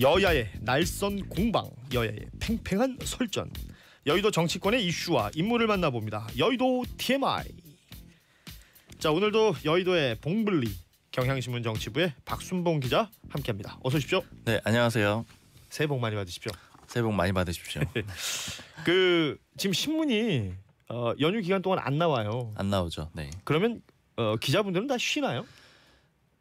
여야의 날선 공방, 여야의 팽팽한 설전, 여의도 정치권의 이슈와 인물을 만나봅니다. 여의도 TMI. 자, 오늘도 여의도의 봉블리 경향신문 정치부의 박순봉 기자 함께합니다. 어서 오십시오. 네, 안녕하세요. 새해 복 많이 받으십시오. 새해 복 많이 받으십시오. 지금 신문이 연휴 기간 동안 안 나와요. 안 나오죠. 네. 그러면 기자분들은 다 쉬나요?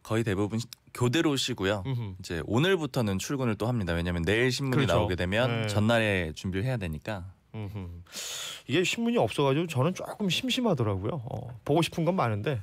거의 대부분 교대로 쉬고요. 이제 오늘부터는 출근을 또 합니다. 왜냐하면 내일 신문이 그렇죠. 나오게 되면 네. 전날에 준비를 해야 되니까. 이게 신문이 없어가지고 저는 조금 심심하더라고요. 보고 싶은 건 많은데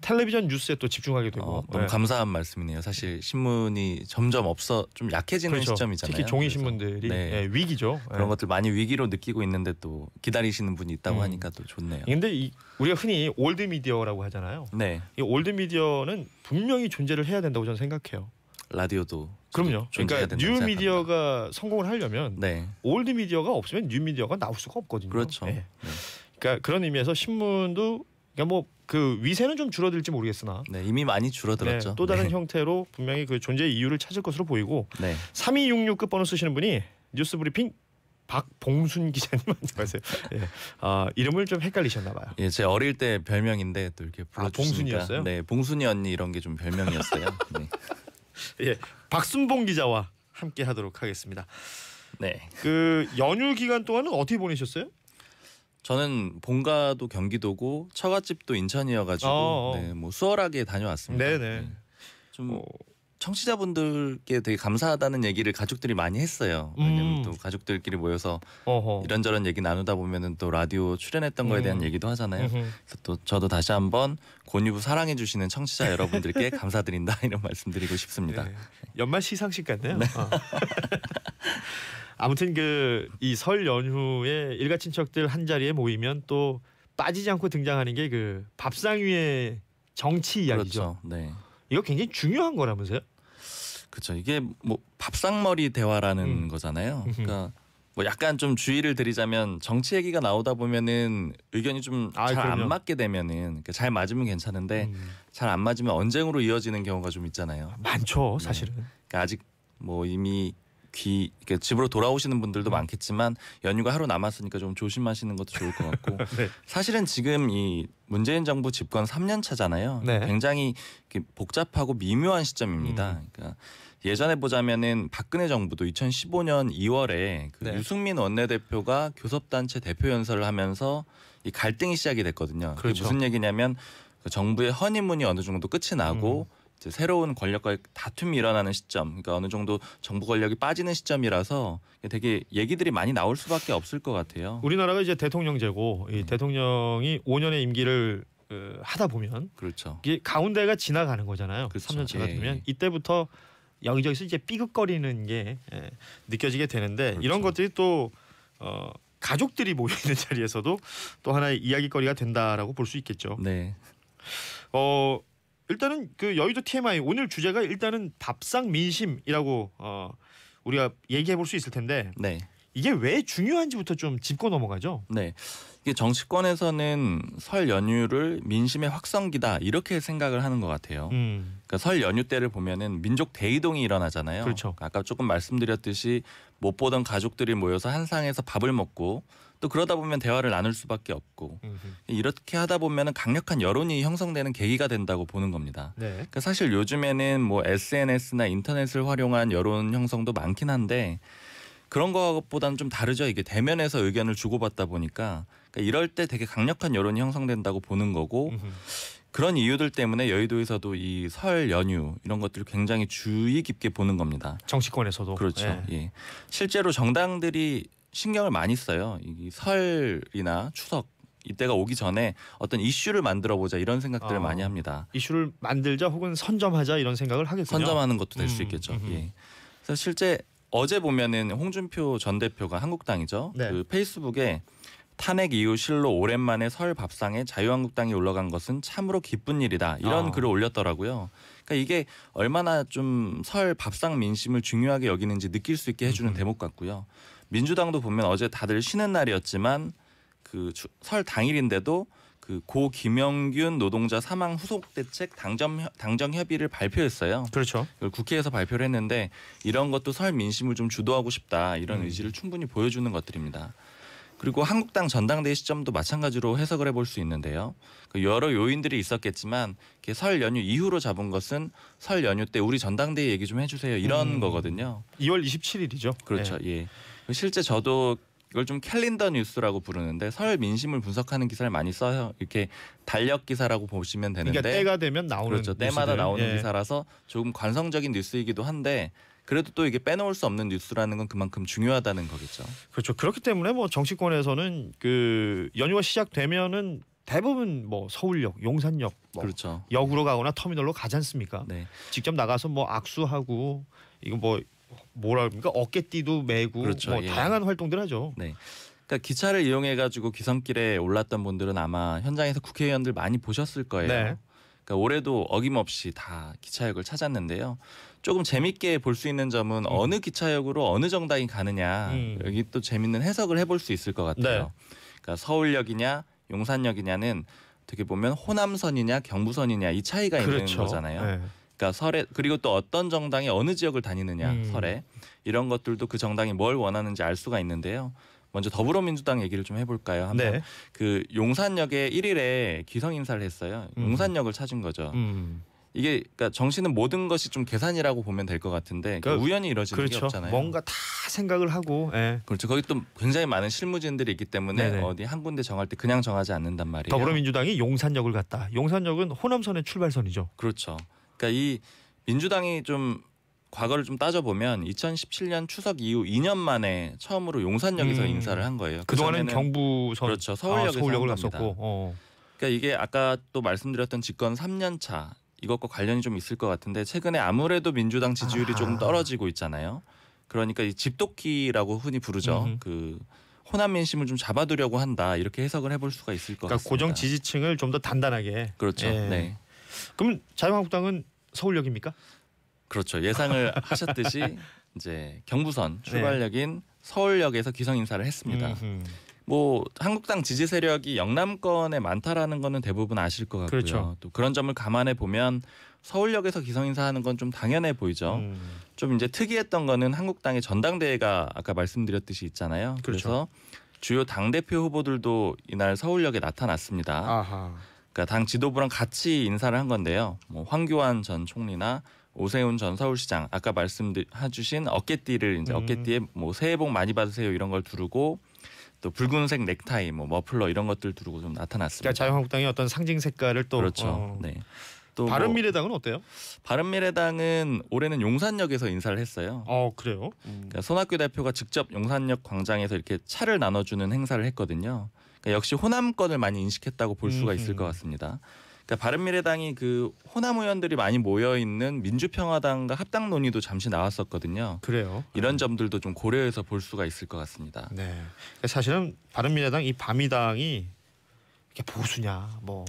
텔레비전 뉴스에 또 집중하게 되고. 너무 감사한 말씀이네요. 사실 신문이 점점 좀 약해지는 그렇죠. 시점이잖아요. 특히 종이 신문들이 위기죠. 그런 것들 많이 위기로 느끼고 있는데 또 기다리시는 분이 있다고 하니까 또 좋네요. 근데 우리가 흔히 올드 미디어라고 하잖아요. 네. 이 올드 미디어는 분명히 존재를 해야 된다고 저는 생각해요. 라디오도 그럼요. 그러니까 뉴 미디어가 성공을 하려면 올드 미디어가 없으면 뉴 미디어가 나올 수가 없거든요. 그렇죠. 네. 그러니까 그런 의미에서 신문도 그러니까 그 위세는 좀 줄어들지 모르겠으나 이미 많이 줄어들었죠. 또 다른 형태로 분명히 그 존재의 이유를 찾을 것으로 보이고 3266 끝번호 쓰시는 분이 뉴스브리핑 박봉순 기자님 안녕하세요. 이름을 좀 헷갈리셨나 봐요. 예, 제 어릴 때 별명인데 또 이렇게 불러주시니까 봉순이었어요? 네, 봉순이 언니 이런 게 좀 별명이었어요. 네. 예, 박순봉 기자와 함께 하도록 하겠습니다. 네. 그 연휴 기간 동안은 어떻게 보내셨어요? 저는 본가도 경기도고 처갓집도 인천이어가지고 수월하게 다녀왔습니다. 네네. 좀 청취자분들께 되게 감사하다는 얘기를 가족들이 많이 했어요. 왜냐면 또 가족들끼리 모여서 이런저런 얘기 나누다 보면은 또 라디오 출연했던 거에 대한 얘기도 하잖아요. 그래서 또 저도 다시 한번 곤유부 사랑해 주시는 청취자 여러분들께 감사드린다 이런 말씀드리고 싶습니다. 네. 연말 시상식 같네요. 네. 아무튼 이 설 연휴에 일가 친척들 한 자리에 모이면 또 빠지지 않고 등장하는 게 그 밥상 위의 정치 이야기죠. 그렇죠. 네. 이거 굉장히 중요한 거라면서요? 그렇죠. 이게 밥상머리 대화라는 거잖아요. 그러니까 약간 좀 주의를 드리자면 정치 얘기가 나오다 보면은 의견이 좀 잘 안 맞게 되면은 그러니까 잘 맞으면 괜찮은데 잘 안 맞으면 언쟁으로 이어지는 경우가 좀 있잖아요. 많죠, 사실은. 그러니까 아직 이미 이렇게 집으로 돌아오시는 분들도 많겠지만 연휴가 하루 남았으니까 좀 조심하시는 것도 좋을 것 같고 사실은 지금 이 문재인 정부 집권 3년 차잖아요. 굉장히 복잡하고 미묘한 시점입니다. 그러니까 예전에 보자면은 박근혜 정부도 2015년 2월에 유승민 원내대표가 교섭단체 대표 연설을 하면서 이 갈등이 시작이 됐거든요. 그게 무슨 얘기냐면 정부의 허니문이 어느 정도 끝이 나고 이제 새로운 권력과의 다툼이 일어나는 시점, 그러니까 어느 정도 정부 권력이 빠지는 시점이라서 되게 얘기들이 많이 나올 수밖에 없을 것 같아요. 우리나라가 이제 대통령제고 이 대통령이 5년의 임기를 하다 보면 이게 가운데가 지나가는 거잖아요. 3년 차가 되면 이때부터 여기저기서 이제 삐걱거리는 게 느껴지게 되는데 이런 것들이 또 가족들이 모여 있는 자리에서도 또 하나의 이야기거리가 된다라고 볼 수 있겠죠. 네. 일단은 그 여의도 TMI 오늘 주제가 일단은 밥상 민심이라고 우리가 얘기해 볼 수 있을 텐데 이게 왜 중요한지부터 좀 짚고 넘어가죠. 네. 이게 정치권에서는 설 연휴를 민심의 확성기다 이렇게 생각을 하는 것 같아요. 그러니까 설 연휴 때를 보면은 민족 대이동이 일어나잖아요. 그렇죠. 아까 조금 말씀드렸듯이 못 보던 가족들이 모여서 한 상에서 밥을 먹고 또 그러다 보면 대화를 나눌 수밖에 없고 이렇게 하다 보면은 강력한 여론이 형성되는 계기가 된다고 보는 겁니다. 그러니까 사실 요즘에는 SNS나 인터넷을 활용한 여론 형성도 많긴 한데 그런 것보다는 좀 다르죠. 이게 대면에서 의견을 주고받다 보니까 그러니까 이럴 때 되게 강력한 여론이 형성된다고 보는 거고 그런 이유들 때문에 여의도에서도 이 설 연휴 이런 것들을 굉장히 주의 깊게 보는 겁니다. 정치권에서도. 그렇죠. 예. 실제로 정당들이 신경을 많이 써요. 이 설이나 추석 이때가 오기 전에 어떤 이슈를 만들어보자 이런 생각들을 많이 합니다. 이슈를 만들자 혹은 선점하자 이런 생각을 하겠군요. 선점하는 것도 될 수 있겠죠. 예. 그래서 실제 어제 보면은 홍준표 전 대표가 한국당이죠. 그 페이스북에 탄핵 이후 실로 오랜만에 설 밥상에 자유한국당이 올라간 것은 참으로 기쁜 일이다. 이런 글을 올렸더라고요. 그러니까 이게 얼마나 좀 설 밥상 민심을 중요하게 여기는지 느낄 수 있게 해주는 대목 같고요. 민주당도 보면 어제 다들 쉬는 날이었지만 그 설 당일인데도 그 그 고 김영균 노동자 사망 후속 대책 당정 협의를 발표했어요. 그렇죠. 그걸 국회에서 발표를 했는데 이런 것도 설 민심을 좀 주도하고 싶다 이런 의지를 충분히 보여주는 것들입니다. 그리고 한국당 전당대회 시점도 마찬가지로 해석을 해볼 수 있는데요. 여러 요인들이 있었겠지만 설 연휴 이후로 잡은 것은 설 연휴 때 우리 전당대회 얘기 좀 해주세요 이런 거거든요. 2월 27일이죠. 그렇죠. 예. 실제 저도 이걸 좀 캘린더 뉴스라고 부르는데 설 민심을 분석하는 기사를 많이 써요. 이렇게 달력 기사라고 보시면 되는데 그러니까 때가 되면 나오는 그렇죠. 때마다 뉴스들. 나오는 기사라서 조금 관성적인 뉴스이기도 한데 그래도 또 이게 빼놓을 수 없는 뉴스라는 건 그만큼 중요하다는 거겠죠. 그렇죠. 그렇기 때문에 뭐 정치권에서는 그 연휴가 시작되면은 대부분 뭐 서울역, 용산역, 뭐 그렇죠. 역으로 가거나 터미널로 가지 않습니까? 네. 직접 나가서 뭐 악수하고 이거 뭐라 그럽니까? 어깨띠도 메고 그렇죠. 뭐 다양한 활동들 하죠. 네. 그러니까 기차를 이용해 가지고 귀성길에 올랐던 분들은 아마 현장에서 국회의원들 많이 보셨을 거예요. 네. 그러니까 올해도 어김없이 다 기차역을 찾았는데요. 조금 재밌게 볼 수 있는 점은 어느 기차역으로 어느 정당이 가느냐 여기 또 재밌는 해석을 해볼 수 있을 것 같아요. 네. 그러니까 서울역이냐 용산역이냐는 어떻게 보면 호남선이냐 경부선이냐 이 차이가 그렇죠. 있는 거잖아요. 네. 그러니까 설에 그리고 또 어떤 정당이 어느 지역을 다니느냐 설에 이런 것들도 그 정당이 뭘 원하는지 알 수가 있는데요. 먼저 더불어민주당 얘기를 좀 해볼까요? 한번 네. 그 용산역에 1일에 기성 인사를 했어요. 용산역을 찾은 거죠. 이게 그러니까 정치는 모든 것이 좀 계산이라고 보면 될 것 같은데 그러니까 우연히 이루어지는 그렇죠. 게 없잖아요. 뭔가 다 생각을 하고. 예. 그렇죠. 거기 또 굉장히 많은 실무진들이 있기 때문에 네네. 어디 한 군데 정할 때 그냥 정하지 않는단 말이에요. 더불어민주당이 용산역을 갔다. 용산역은 호남선의 출발선이죠. 그렇죠. 그러니까 이 민주당이 좀 과거를 좀 따져보면 2017년 추석 이후 2년 만에 처음으로 용산역에서 인사를 한 거예요. 그동안은 경부선, 그렇죠. 서울역을 갔었고. 그러니까 이게 아까 또 말씀드렸던 집권 3년 차 이것과 관련이 좀 있을 것 같은데 최근에 아무래도 민주당 지지율이 조금 떨어지고 있잖아요. 그러니까 이 집도끼라고 흔히 부르죠. 그 호남 민심을 좀 잡아두려고 한다 이렇게 해석을 해볼 수가 있을 것 같습니다. 고정 지지층을 좀 더 단단하게. 그렇죠. 예. 네. 그럼 자유한국당은 서울역입니까? 그렇죠. 예상을 하셨듯이 이제 경부선 출발역인 서울역에서 기성 인사를 했습니다. 뭐 한국당 지지 세력이 영남권에 많다라는 거는 대부분 아실 것 같고요. 그렇죠. 또 그런 점을 감안해 보면 서울역에서 기성 인사하는 건 좀 당연해 보이죠. 좀 이제 특이했던 거는 한국당의 전당대회가 아까 말씀드렸듯이 있잖아요. 그렇죠. 그래서 주요 당 대표 후보들도 이날 서울역에 나타났습니다. 아하. 그러니까 당 지도부랑 같이 인사를 한 건데요. 뭐 황교안 전 총리나 오세훈 전 서울시장 아까 말씀해주신 어깨띠를 이제 어깨띠에 뭐 새해 복 많이 받으세요 이런 걸 두르고 또 붉은색 넥타이, 뭐 머플러 이런 것들 두르고 좀 나타났습니다. 그러니까 자유한국당의 어떤 상징 색깔을 또 그렇죠. 네. 또 바른미래당은 어때요? 바른미래당은 올해는 용산역에서 인사를 했어요. 그래요? 그러니까 손학규 대표가 직접 용산역 광장에서 이렇게 차를 나눠주는 행사를 했거든요. 그러니까 역시 호남권을 많이 인식했다고 볼 수가 있을 것 같습니다. 그러니까 바른미래당이 그 호남 의원들이 많이 모여 있는 민주평화당과 합당 논의도 잠시 나왔었거든요. 그래요. 이런 점들도 좀 고려해서 볼 수가 있을 것 같습니다. 네. 그러니까 사실은 바른미래당 이 바미당이 이게 보수냐, 뭐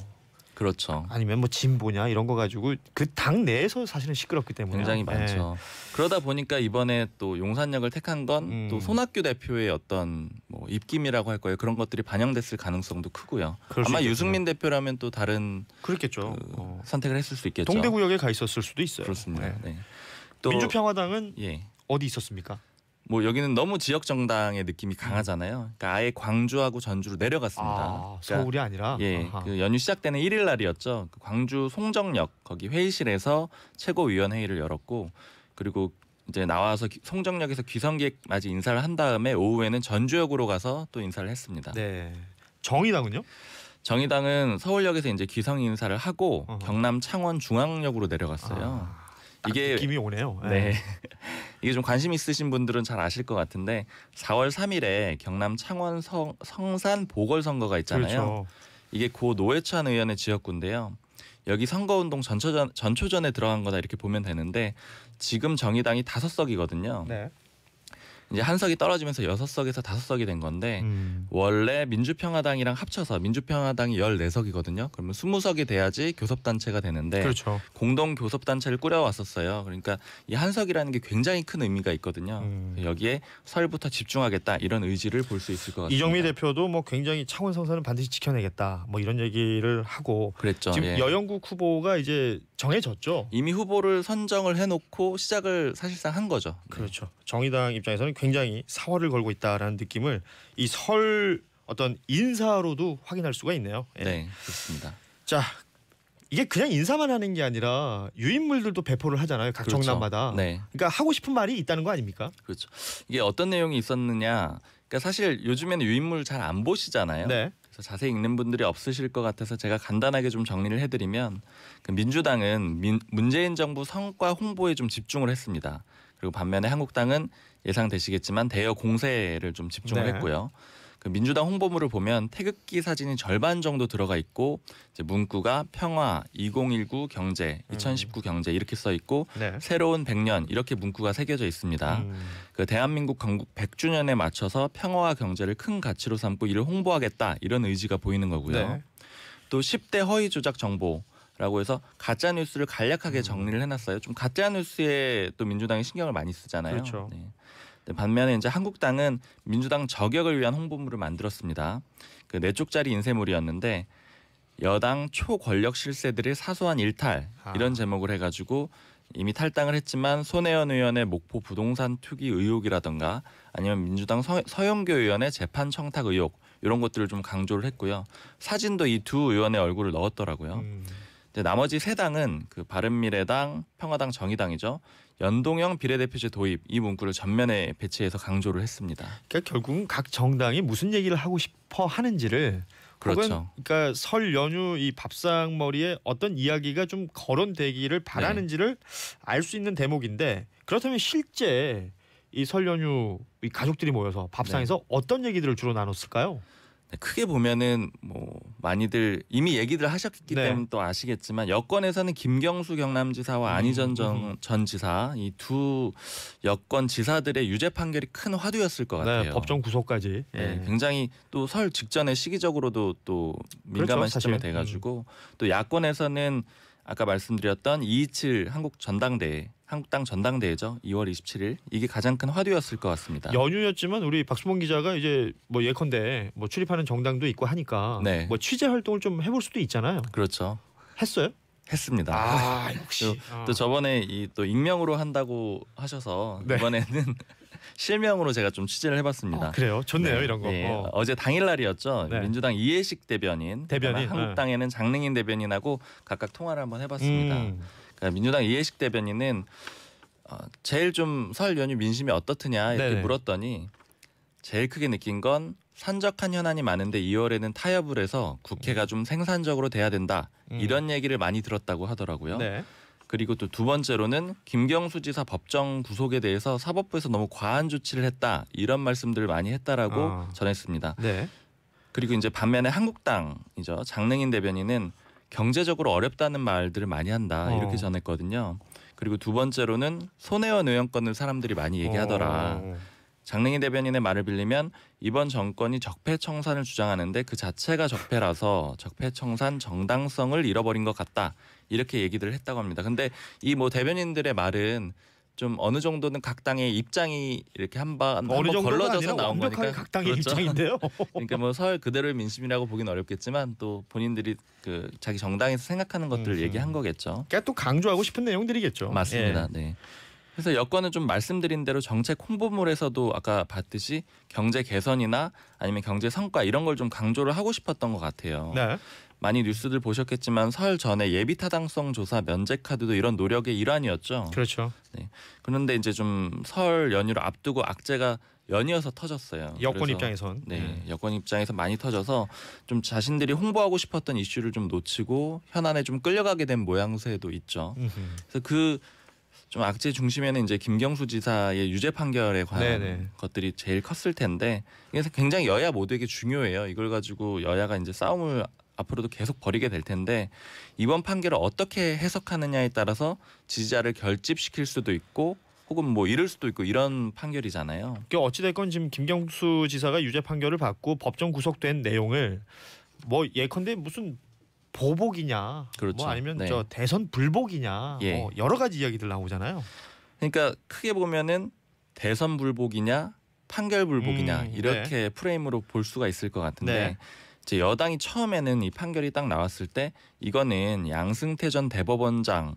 그렇죠. 아니면 뭐 진보냐 이런 거 가지고 그 당 내에서 사실은 시끄럽기 때문에 굉장히 많죠. 그러다 보니까 이번에 또 용산역을 택한 건 또 손학규 대표의 어떤 뭐 입김이라고 할 거예요. 그런 것들이 반영됐을 가능성도 크고요. 아마 유승민 대표라면 또 다른 그렇겠죠. 선택을 했을 수 있겠죠. 동대구역에 가 있었을 수도 있어요. 그렇습니다. 네. 네. 또 민주평화당은 예. 어디 있었습니까? 뭐 여기는 너무 지역 정당의 느낌이 강하잖아요. 그러니까 아예 광주하고 전주로 내려갔습니다. 그러니까 서울이 아니라. 예, 그 연휴 시작되는 1일 날이었죠. 그 광주 송정역 거기 회의실에서 최고위원회의를 열었고 그리고 이제 나와서 송정역에서 귀성객 맞이 인사를 한 다음에 오후에는 전주역으로 가서 또 인사를 했습니다. 네. 정의당은요? 정의당은 서울역에서 이제 귀성 인사를 하고 경남 창원 중앙역으로 내려갔어요. 이게 느낌이 오네요. 네. 이게 좀 관심 있으신 분들은 잘 아실 것 같은데 4월 3일에 경남 창원 성산 보궐선거가 있잖아요. 그렇죠. 이게 고 노회찬 의원의 지역구인데요. 여기 선거운동 전초전에 들어간 거다 이렇게 보면 되는데 지금 정의당이 5석이거든요. 네. 이제 한 석이 떨어지면서 6석에서 5석이 된 건데 원래 민주평화당이랑 합쳐서 민주평화당이 14석이거든요. 그러면 20석이 돼야지 교섭단체가 되는데 그렇죠. 공동 교섭단체를 꾸려왔었어요. 그러니까 이 한석이라는 게 굉장히 큰 의미가 있거든요. 여기에 설부터 집중하겠다 이런 의지를 볼 수 있을 것 같습니다. 이정미 대표도 뭐 굉장히 창원 성선은 반드시 지켜내겠다 뭐 이런 얘기를 하고 그랬죠. 지금 예. 여영국 후보가 이제 정해졌죠. 이미 후보를 선정을 해놓고 시작을 사실상 한 거죠. 그렇죠. 정의당 입장에서는 굉장히 사활을 걸고 있다라는 느낌을 이 설 어떤 인사로도 확인할 수가 있네요. 예. 네, 그렇습니다. 자, 이게 그냥 인사만 하는 게 아니라 유인물들도 배포를 하잖아요. 각 그렇죠. 정당마다. 네. 그러니까 하고 싶은 말이 있다는 거 아닙니까? 그렇죠. 이게 어떤 내용이 있었느냐. 그러니까 사실 요즘에는 유인물 잘 안 보시잖아요. 네. 그래서 자세히 읽는 분들이 없으실 것 같아서 제가 간단하게 좀 정리를 해드리면 그 민주당은 문재인 정부 성과 홍보에 좀 집중을 했습니다. 그리고 반면에 한국당은 예상되시겠지만 대여 공세를 좀 집중을 네. 했고요. 그 민주당 홍보물을 보면 태극기 사진이 절반 정도 들어가 있고 이제 문구가 평화, 2019 경제, 2019 경제 이렇게 써 있고 네. 새로운 100년 이렇게 문구가 새겨져 있습니다. 그 대한민국 건국 100주년에 맞춰서 평화와 경제를 큰 가치로 삼고 이를 홍보하겠다 이런 의지가 보이는 거고요. 네. 또 10대 허위 조작 정보라고 해서 가짜 뉴스를 간략하게 정리를 해놨어요. 좀 가짜 뉴스에 또 민주당이 신경을 많이 쓰잖아요. 그렇죠. 네. 반면에 이제 한국당은 민주당 저격을 위한 홍보물을 만들었습니다. 그 4쪽짜리 인쇄물이었는데 여당 초권력 실세들의 사소한 일탈 이런 제목을 해가지고 이미 탈당을 했지만 손혜원 의원의 목포 부동산 투기 의혹이라던가 아니면 민주당 서영교 의원의 재판 청탁 의혹 이런 것들을 좀 강조를 했고요. 사진도 이 두 의원의 얼굴을 넣었더라고요. 나머지 3당은 그 바른미래당, 평화당, 정의당이죠. 연동형 비례대표제 도입 이 문구를 전면에 배치해서 강조를 했습니다. 그러니까 결국은 각 정당이 무슨 얘기를 하고 싶어 하는지를 그렇죠. 그러니까 설 연휴 이 밥상머리에 어떤 이야기가 좀 거론되기를 바라는지를 알 수 있는 대목인데 그렇다면 실제 이 설 연휴 이 가족들이 모여서 밥상에서 어떤 얘기들을 주로 나눴을까요? 크게 보면은 뭐 많이들 이미 얘기들 하셨기 때문에 또 아시겠지만 여권에서는 김경수 경남지사와 안희정 전 지사 이 두 여권 지사들의 유죄 판결이 큰 화두였을 것 같아요. 네, 법정 구속까지. 네, 굉장히 또 설 직전에 시기적으로도 또 민감한 그렇죠, 시점이 돼가지고 또 야권에서는 아까 말씀드렸던 227 한국당 전당대회죠. 2월 27일 이게 가장 큰 화두였을 것 같습니다. 연휴였지만 우리 박수봉 기자가 이제 뭐 예컨대 뭐 출입하는 정당도 있고 하니까 뭐 취재 활동을 좀 해볼 수도 있잖아요. 그렇죠. 했어요? 했습니다. 아 역시. 또 저번에 또 익명으로 한다고 하셔서 이번에는 실명으로 제가 좀 취재를 해봤습니다. 그래요? 좋네요 이런 거. 어제 당일날이었죠. 민주당 이해식 대변인, 한국당에는 장능인 대변인하고 각각 통화를 한번 해봤습니다. 그러니까 민주당 이해식 대변인은 제일 좀 설 연휴 민심이 어떻느냐 이렇게 물었더니 제일 크게 느낀 건 산적한 현안이 많은데 2월에는 타협을 해서 국회가 좀 생산적으로 돼야 된다 이런 얘기를 많이 들었다고 하더라고요. 그리고 또 두 번째로는 김경수 지사 법정 구속에 대해서 사법부에서 너무 과한 조치를 했다 이런 말씀들을 많이 했다라고 전했습니다. 그리고 이제 반면에 한국당이죠. 장능인 대변인은 경제적으로 어렵다는 말들을 많이 한다 이렇게 전했거든요. 그리고 두 번째로는 손혜원 의원 건을 사람들이 많이 얘기하더라. 장능인 대변인의 말을 빌리면 이번 정권이 적폐청산을 주장하는데 그 자체가 적폐라서 적폐청산 정당성을 잃어버린 것 같다 이렇게 얘기를 했다고 합니다. 근데 이 뭐 대변인들의 말은 좀 어느 정도는 각 당의 입장이 이렇게 한번 걸러져서 나온 거니까 각 당의 입장인데요. 그러니까 뭐 설 그대로의 민심이라고 보기는 어렵겠지만 또 본인들이 그 자기 정당에서 생각하는 것들을 얘기한 거겠죠. 그러니까 또 강조하고 싶은 내용들이겠죠. 맞습니다. 네. 그래서 여권은 좀 말씀드린 대로 정책 홍보물에서도 아까 봤듯이 경제 개선이나 아니면 경제 성과 이런 걸 좀 강조를 하고 싶었던 것 같아요. 많이 뉴스들 보셨겠지만 설 전에 예비 타당성 조사 면책 카드도 이런 노력의 일환이었죠. 그렇죠. 그런데 이제 좀 설 연휴를 앞두고 악재가 연이어서 터졌어요. 여권 입장에선. 여권 입장에서 많이 터져서 좀 자신들이 홍보하고 싶었던 이슈를 좀 놓치고 현안에 좀 끌려가게 된 모양새도 있죠. 그래서 그 좀 악재 중심에는 이제 김경수 지사의 유죄 판결에 관한 것들이 제일 컸을 텐데 이게 굉장히 여야 모두에게 중요해요. 이걸 가지고 여야가 이제 싸움을 앞으로도 계속 벌이게 될 텐데 이번 판결을 어떻게 해석하느냐에 따라서 지지자를 결집시킬 수도 있고 혹은 뭐 잃을 수도 있고 이런 판결이잖아요. 어찌됐건 지금 김경수 지사가 유죄 판결을 받고 법정 구속된 내용을 뭐 예컨대 무슨 보복이냐, 그렇죠. 뭐 아니면 네. 저 대선 불복이냐, 예. 뭐 여러 가지 이야기들 나오잖아요. 그러니까 크게 보면은 대선 불복이냐, 판결 불복이냐 이렇게 네. 프레임으로 볼 수가 있을 것 같은데 네. 이제 여당이 처음에는 이 판결이 딱 나왔을 때 이거는 양승태 전 대법원장을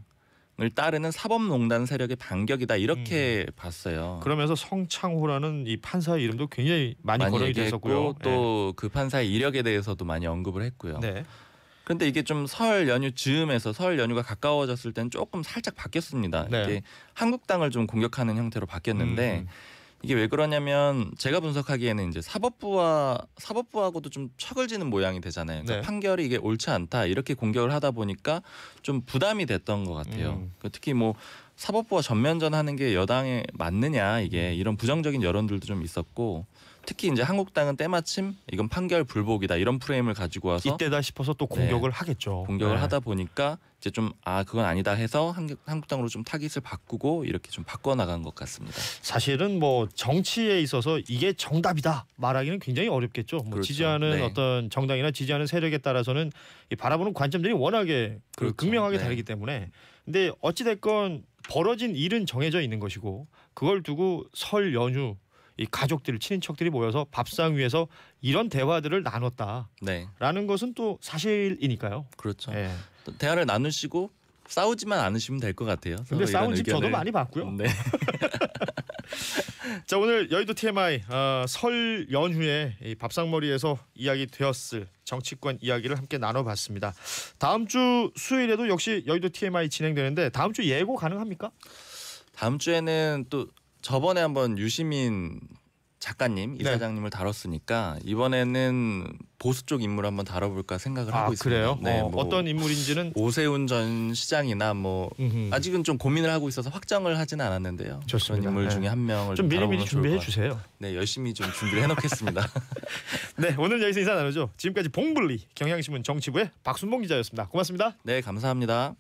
따르는 사법농단 세력의 반격이다 이렇게 봤어요. 그러면서 성창호라는 이 판사의 이름도 굉장히 많이 거론이 됐었고요. 또 그 판사의 이력에 대해서도 많이 언급을 했고요. 네. 그런데 이게 좀 설 연휴 즈음에서 설 연휴가 가까워졌을 때는 조금 살짝 바뀌었습니다. 네. 이게 한국당을 좀 공격하는 형태로 바뀌었는데 이게 왜 그러냐면 제가 분석하기에는 이제 사법부하고도 좀 척을 지는 모양이 되잖아요. 그러니까 네. 판결이 이게 옳지 않다 이렇게 공격을 하다 보니까 좀 부담이 됐던 것 같아요. 특히 뭐 사법부와 전면전하는 게 여당에 맞느냐 이게 이런 부정적인 여론들도 좀 있었고 특히 이제 한국당은 때마침 이건 판결 불복이다 이런 프레임을 가지고 와서 이때다 싶어서 또 공격을 하겠죠. 공격을 하다 보니까 이제 좀 그건 아니다 해서 한국당으로 좀 타깃을 바꾸고 이렇게 좀 바꿔 나간 것 같습니다. 사실은 뭐 정치에 있어서 이게 정답이다 말하기는 굉장히 어렵겠죠. 뭐 그렇죠. 지지하는 네. 어떤 정당이나 지지하는 세력에 따라서는 이 바라보는 관점들이 워낙에 그렇죠. 극명하게 네. 다르기 때문에 근데 어찌 됐건 벌어진 일은 정해져 있는 것이고 그걸 두고 설 연휴 이 가족들, 친인척들이 모여서 밥상 위에서 이런 대화들을 나눴다라는 네. 것은 또 사실이니까요. 그렇죠. 예. 대화를 나누시고 싸우지만 않으시면 될 것 같아요. 근데 싸운 집 저도 많이 봤고요. 네. 자, 오늘 여의도 TMI 설 연휴에 이 밥상머리에서 이야기되었을 정치권 이야기를 함께 나눠봤습니다. 다음 주 수요일에도 역시 여의도 TMI 진행되는데 다음 주 예고 가능합니까? 다음 주에는 또 저번에 한번 유시민 작가님 이사장님을 다뤘으니까 이번에는 보수 쪽 인물 한번 다뤄볼까 생각을 하고 있습니다. 그래요? 네, 어떤 인물인지는 오세훈 전 시장이나 뭐 아직은 좀 고민을 하고 있어서 확정을 하지는 않았는데요. 좋습니다. 그런 인물 중에 한 명을 좀 미리미리 다뤄보면 준비해 좋을 것 주세요. 네, 열심히 좀 준비를 해놓겠습니다. 네, 오늘 여기서 인사 나누죠. 지금까지 봉블리 경향신문 정치부의 박순봉 기자였습니다. 고맙습니다. 네, 감사합니다.